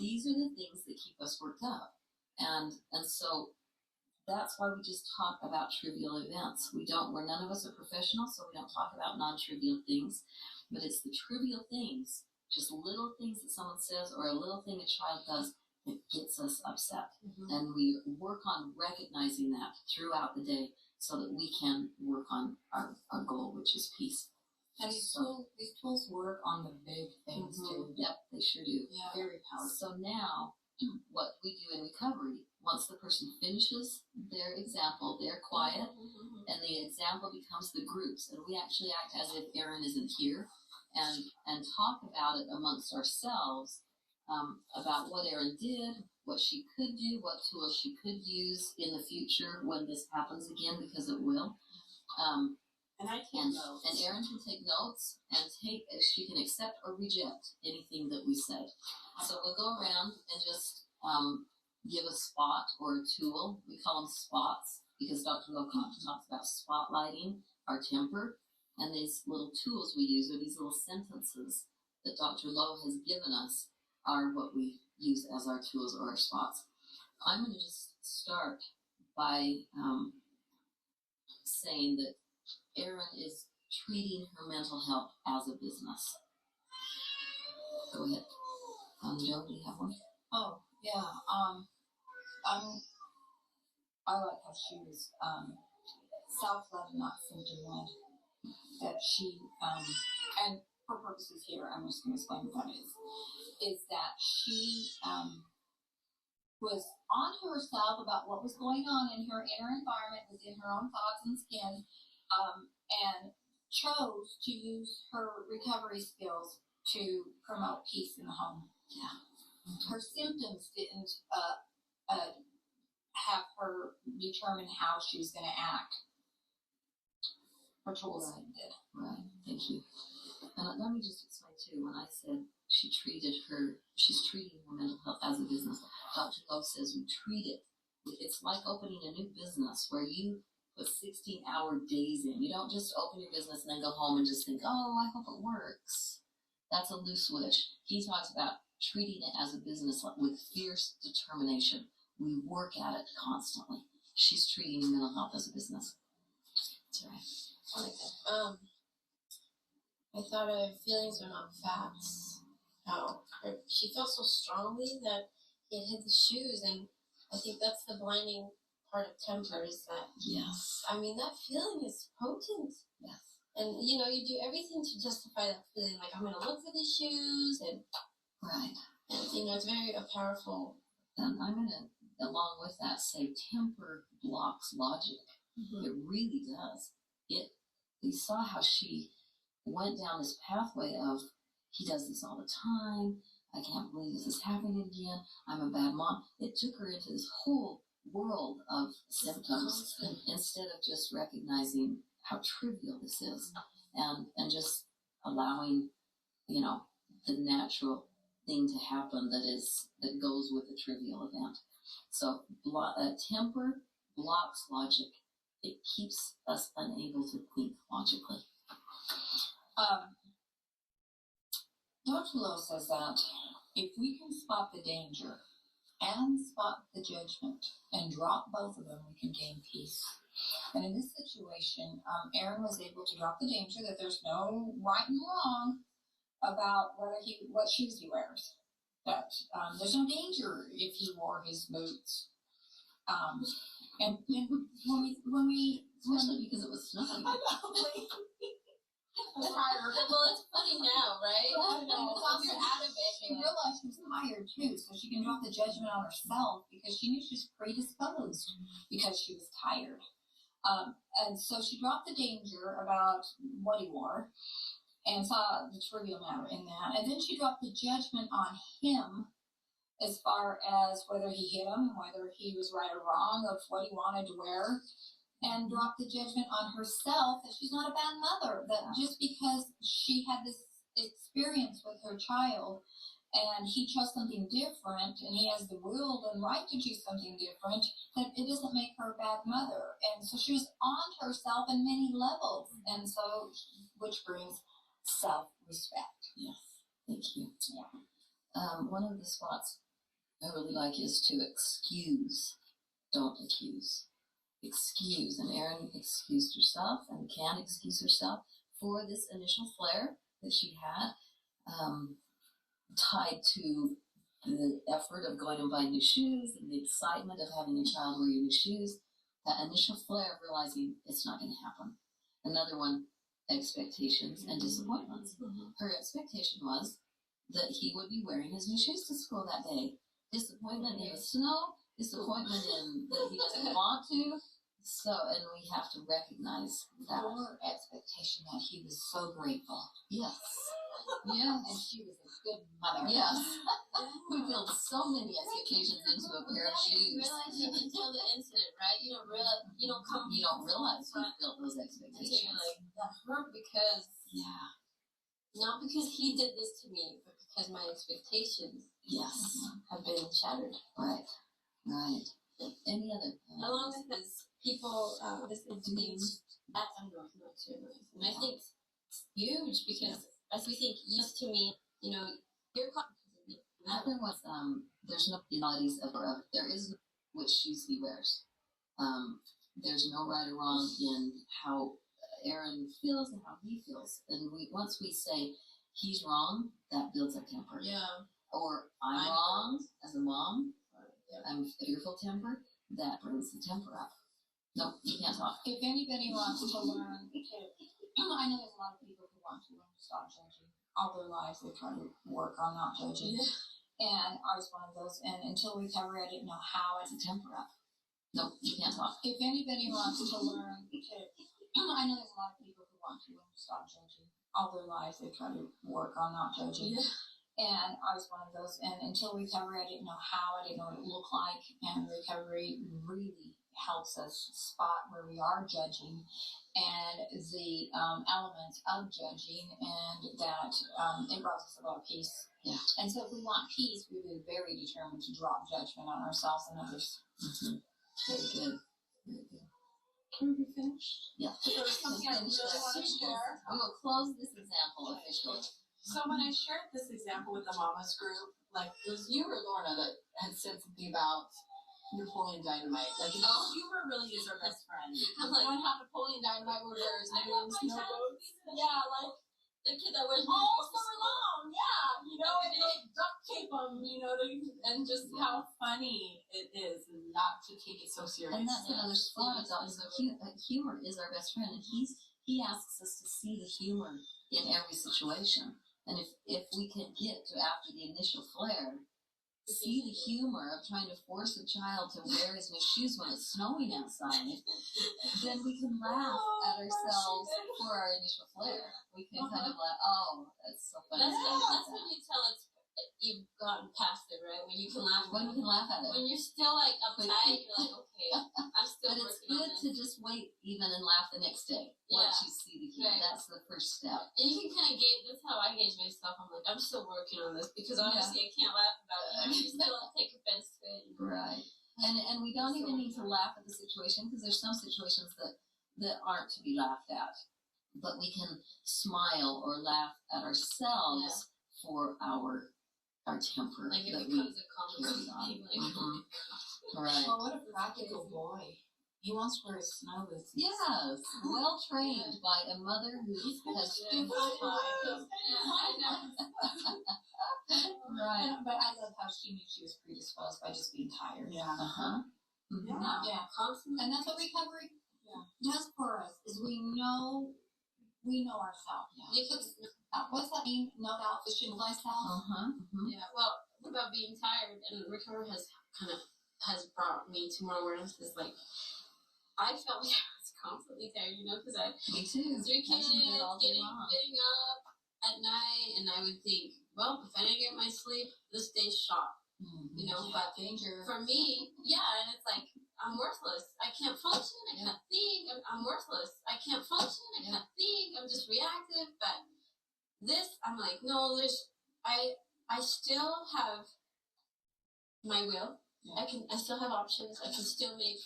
these are the things that keep us worked up. And so that's why we just talk about trivial events. We're none of us are professionals, so we don't talk about non-trivial things, but it's the trivial things, just little things that someone says or a little thing a child does that gets us upset. And we work on recognizing that throughout the day so that we can work on our goal, which is peace. And these tools work on the big things too. Yep, they sure do. Yeah. Very powerful. So now, what we do in recovery, once the person finishes their example, they're quiet, and the example becomes the groups, and we actually act as if Erin isn't here, and talk about it amongst ourselves, about what Erin did, what she could do, what tools she could use in the future when this happens again, because it will. And I take notes. And Erin can take notes, and she can accept or reject anything that we said. So we'll go around and just give a spot or a tool. We call them spots because Dr. Locke talks about spotlighting our temper. And these little tools we use, or these little sentences that Dr. Lowe has given us, are what we use as our tools or our spots. I'm going to just start by saying that Erin is treating her mental health as a business. Go ahead. Joe, do you have one? Oh, yeah. I like how she was self-led, not symptom-led. That she, and for purposes here, I'm just going to explain what that is that she was on to herself about what was going on in her inner environment, within her own thoughts and skin, and chose to use her recovery skills to promote peace in the home. Yeah. Her symptoms didn't have her determine how she was going to act. Her tools did. Right. Thank you. And let me just explain too. When I said she's treating her mental health as a business, Dr. Lowe says we treat it. It's like opening a new business where you put 16-hour days in. You don't just open your business and then go home and just think, oh, I hope it works. That's a loose wish. He talks about treating it as a business with fierce determination. We work at it constantly. She's treating mental health as a business. That's all right. I like that. I thought of feelings are not facts. How she felt so strongly that he had hit the shoes, and I think that's the blinding part of temper is that. Yes. I mean, that feeling is potent. Yes. And you do everything to justify that feeling. Like, I'm going to look for these shoes, and right. And it's very powerful. And I'm going to, along with that, say temper blocks logic. It really does. You saw how she went down this pathway of, he does this all the time, I can't believe this is happening again, I'm a bad mom. It took her into this whole world of symptoms instead of just recognizing how trivial this is and just allowing, the natural thing to happen that goes with a trivial event. So temper blocks logic. It keeps us unable to think logically. Dr. Lowe says that if we can spot the danger and spot the judgment and drop both of them, we can gain peace. And in this situation, Erin was able to drop the danger that there's no right and wrong about what shoes he wears. That there's no danger if he wore his boots. And when we especially because it was snowing. Well, it's funny now, right? You're out of it. She realized she was tired too, so she can drop the judgment on herself because she knew she was predisposed because she was tired. And so she dropped the danger about what he wore and saw the trivial matter in that. And then she dropped the judgment on him as far as whether he hit him, whether he was right or wrong of what he wanted to wear, and dropped the judgment on herself that she's not a bad mother, that just because she had this experience with her child and he chose something different and he has the will and right to choose something different, that it doesn't make her a bad mother. And so she was on to herself in many levels, and so which brings self-respect. Yes, thank you. Yeah. One of the spots I really like is to excuse, don't accuse. Excuse, and Erin excused herself and can excuse herself for this initial flare that she had, tied to the effort of going and buying new shoes and the excitement of having a child wear your new shoes. That initial flare of realizing it's not going to happen. Another one, expectations and disappointments. Her expectation was that he would be wearing his new shoes to school that day. Disappointment in the snow, disappointment in that he doesn't want to. So, and we have to recognize that. Her expectation that he was so grateful. Yes. Yes. And she was a good mother. Yes. We build so many expectations into a pair of shoes. You realize it until the incident, right? You don't realize, you don't realize you built those until expectations. you're like, that hurt because, not because he did this to me, but because my expectations have been shattered. Right. Any other? Along with this, people, this is at not too nice. And I think it's huge because as we think, used to me, you're Another was, there's no penalities of there is no which shoes he wears. There's no right or wrong in how Erin feels and how he feels. And once we say he's wrong, that builds up temper. Yeah. Or I'm wrong as a mom. I'm fearful temper. That brings the temper up. No, you can't talk. If anybody wants to learn, I know there's a lot of people who want to learn to stop judging. All their lives they try to work on not judging. And I was one of those. And until recovery, I didn't know how to temper up. No, you can't talk. If anybody wants to learn I know there's a lot of people who want to learn to stop judging. All their lives they try to work on not judging. And I was one of those. And until recovery, I didn't know how. I didn't know what it looked like. And recovery really helps us spot where we are judging and the elements of judging, and that it brought us a lot of peace. Yeah. And so if we want peace, we would be very determined to drop judgment on ourselves and others. Very good. Very good. Can we be finished? Yeah. There's something I really want to share. We will close this example officially. So when I shared this example with the mamas group, like it was you or Lorna that had said something about Napoleon Dynamite. Like humor really is our best friend. I'm like, I have Napoleon Dynamite where there's names, no boats. Yeah, like the kid that wears All summer long, and like duct tape them, and just how funny it is not to take it so serious. And that's another spot. Humor is our best friend, and he asks us to see the humor in every situation. And if we can get to after the initial flare, see the humor of trying to force a child to wear his new shoes when it's snowing outside, then we can laugh at ourselves for our initial flare. We can kind of laugh, that's so funny. That's when you tell you've gotten past it, right? When you can laugh. When you can laugh at it. When you're still like uptight, you're like, okay, I'm still but it's working on good this. to just wait even and laugh the next day. Once you see the humor. Right. That's the first step. And you can kind of gauge, that's how I gauge myself. I'm like, I'm still working on this because obviously I can't laugh about it. You still take offense to it. Right. And we don't even need to laugh at the situation, because there's some situations that aren't to be laughed at. But we can smile or laugh at ourselves for our temper. Like it that becomes a carry on. compliment. Right. Well, what a practical boy. He wants to wear his snow boots. Yes. Well trained by a mother who has been Right. But I love how she knew she was predisposed by just being tired. Yeah. Yeah. Constantly. And that's what recovery does for us, is we know ourselves. If it's What's that mean? No doubt, fish in fly self. Yeah, well, about being tired, and recovery has brought me to more awareness. Is like I felt like I was constantly tired, because I Me too. 3 kids, getting up at night, and I would think, well, if I didn't get my sleep, this day's shot. But Danger. for me, and it's like I'm worthless. I can't function. I can't think. I'm worthless. I can't function. I can't think. I'm just reactive. But this, I'm like, no. I still have my will. I still have options. I can still make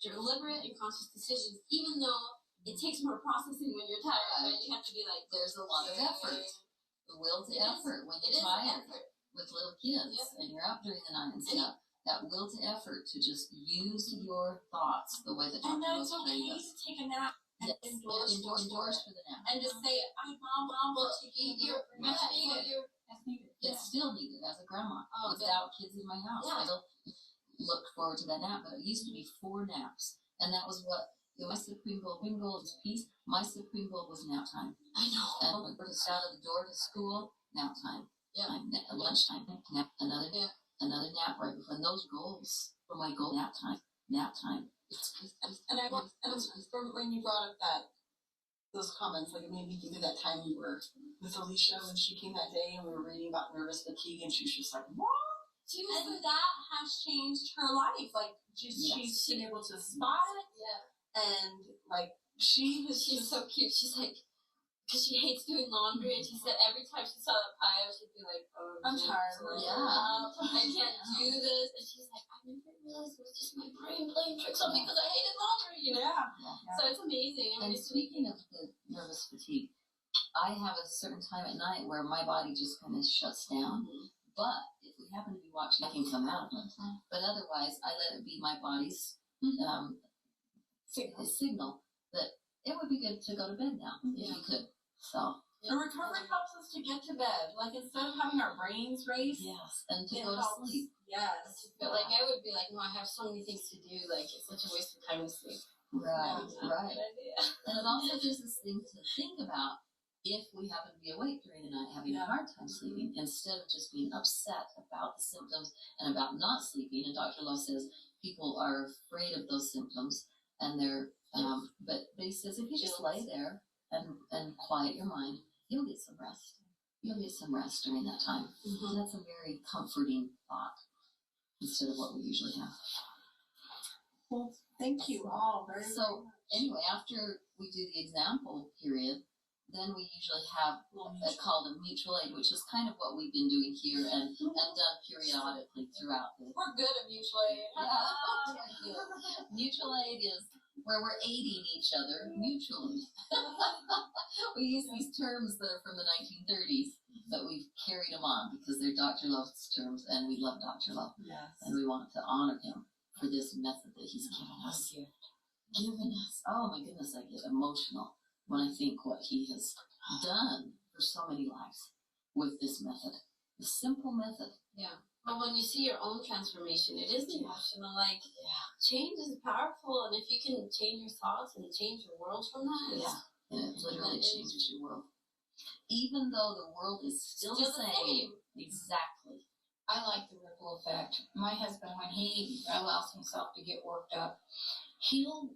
deliberate and conscious decisions, even though it takes more processing when you're tired. Right? You have to be like, there's a lot of effort. The will to effort when it you're is tired. effort. with little kids and you're out during the night and stuff, that will to effort to just use your thoughts the way that Dr. And that it's Love okay trained us. to take a nap. Yes. Endorse for the nap. And just say, Mom, well, It's still needed as a grandma. Without kids in my house, I don't look forward to that nap. But it used to be 4 naps, and that was what my supreme goal. Supreme goal is peace. My supreme goal was nap time. I know. And when we're just out of the door to school, nap time. Yeah. Lunchtime, nap. Another nap right before. And those goals were my goal. Nap time. And I want, and from when you brought up those comments, like it made me think of that time we were with Alicia when she came that day and we were reading about nervous fatigue and she was just like, what? And that has changed her life. Like she's been able to spot it. Yeah. And like she's so cute. She's like, because she hates doing laundry, and she said every time she saw that pile, she'd be like, "Oh, I'm tired. I can't do this." And she's like, "I never realized it was just my brain playing tricks on me because I hated laundry." You know? Yeah. So it's amazing. And speaking of the nervous fatigue, I have a certain time at night where my body just kind of shuts down. But if we happen to be watching, I can come out of it. But otherwise, I let it be my body's signal that it would be good to go to bed now if you could. So the recovery helps us to get to bed. Like instead of having our brains race, and to go to sleep. Yes. But like I would be like, no, I have so many things to do. Like it's such a waste of time to sleep. Right. Good idea. And it also gives us things to think about if we happen to be awake during the night having a hard time sleeping, instead of just being upset about the symptoms and about not sleeping. And Dr. Love says people are afraid of those symptoms and they're but he says if you just lay there and quiet your mind, you'll get some rest. You'll get some rest during that time. And that's a very comforting thought instead of what we usually have. Well, thank you all very much. So anyway, after we do the example period, then we usually have called a mutual aid, which is kind of what we've been doing here and done periodically throughout the. We're good at mutual aid. Mutual aid is where we're aiding each other mutually. We use these terms that are from the 1930s, but we've carried them on because they're Dr. Love's terms, and we love Dr. Love. Yes. And we want to honor him for this method that he's given us. Oh my goodness, I get emotional when I think what he has done for so many lives with this method. The simple method. Yeah. But when you see your own transformation, it is emotional. Like, change is powerful, and if you can change your thoughts and change your world from that, and it literally changes your world. Even though the world is still the same. Exactly. I like the ripple effect. My husband, when he allows himself to get worked up, he'll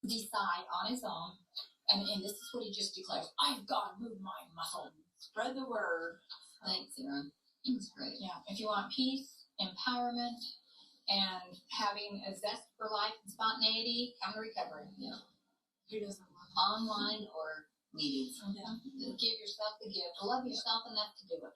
decide on his own, and this is what he just declares: I've got to move my muscle. Spread the word. Thanks, Erin. It's great. Yeah. If you want peace, empowerment, and having a zest for life and spontaneity, come to recovery. Yeah. Who doesn't love Online or meetings. Give yourself the gift. Love yourself enough to do it.